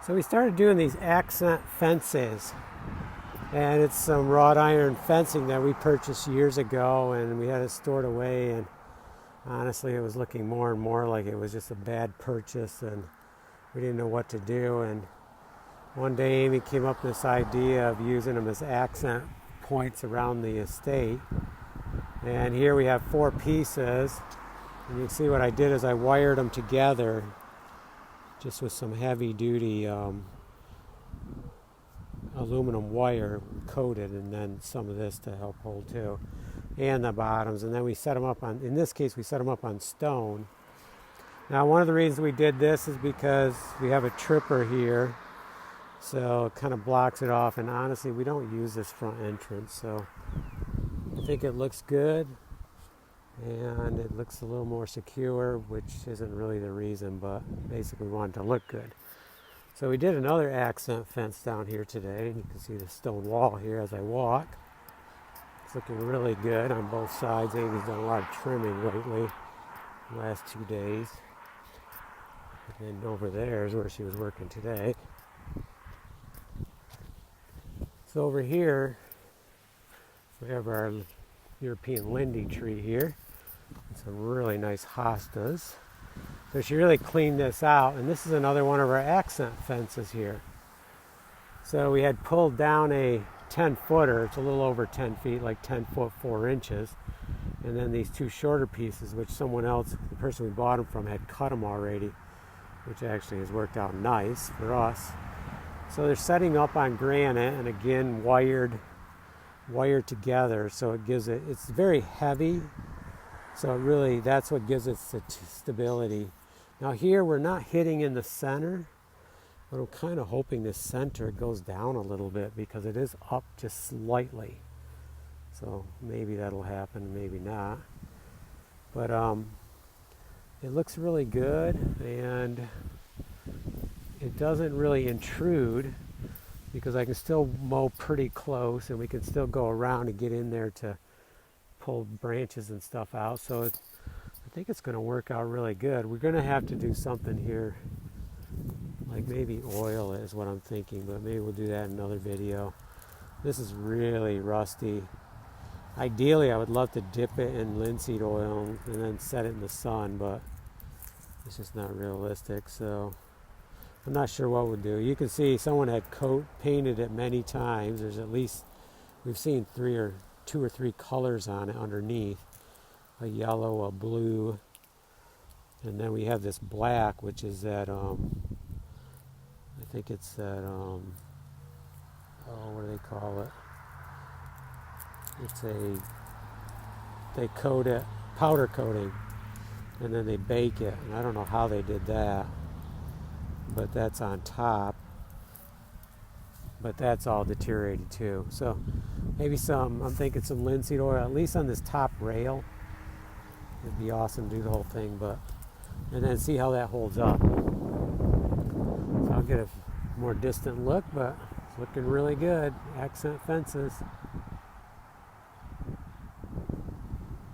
So we started doing these accent fences, and it's some wrought iron fencing that we purchased years ago, and we had it stored away, and honestly it was looking more and more like it was just a bad purchase and we didn't know what to do. And one day Amy came up with this idea of using them as accent points around the estate, and here we have 4 pieces, and you can see what I did is I wired them together just with some heavy duty aluminum wire coated, and then some of this to help hold too, and the bottoms, and then we set them up on, in this case we set them up on stone. Now one of the reasons we did this is because we have a tripper here, so it kind of blocks it off, and honestly we don't use this front entrance, so I think it looks good and it looks a little more secure, which isn't really the reason, but basically we wanted to look good. So we did another accent fence down here today, and you can see the stone wall here as I walk. It's looking really good on both sides. Amy's done a lot of trimming lately, the last 2 days. And then over there is where she was working today. So over here, we have our European Lindy tree here. And some really nice hostas. So she really cleaned this out, and this is another one of our accent fences here. So we had pulled down a 10-footer, it's a little over 10 feet, like 10 foot 4 inches, and then these 2 shorter pieces, which someone else, the person we bought them from, had cut them already, which actually has worked out nice for us. So they're setting up on granite, and again wired together, so it gives it, it's very heavy, so it really, that's what gives it stability. Now here we're not hitting in the center, but I'm kind of hoping the center goes down a little bit because it is up just slightly. So maybe that'll happen, maybe not. But it looks really good, and it doesn't really intrude because I can still mow pretty close, and we can still go around and get in there to pull branches and stuff out. So I think it's going to work out really good. We're going to have to do something here, like maybe oil it is what I'm thinking, but maybe we'll do that in another video. This is really rusty. Ideally I would love to dip it in linseed oil and then set it in the sun, but it's just not realistic, so I'm not sure what we'll do. You can see someone had painted it many times. There's at least, we've seen 2 or 3 colors on it underneath. A yellow, a blue, and then we have this black, which is that, I think it's that, what do they call it? They coat it, powder coating, and then they bake it, and I don't know how they did that, but that's on top, but that's all deteriorated too. So maybe I'm thinking some linseed oil, at least on this top rail. It'd be awesome to do the whole thing, and then see how that holds up. So I'll get a more distant look, but it's looking really good. Accent fences.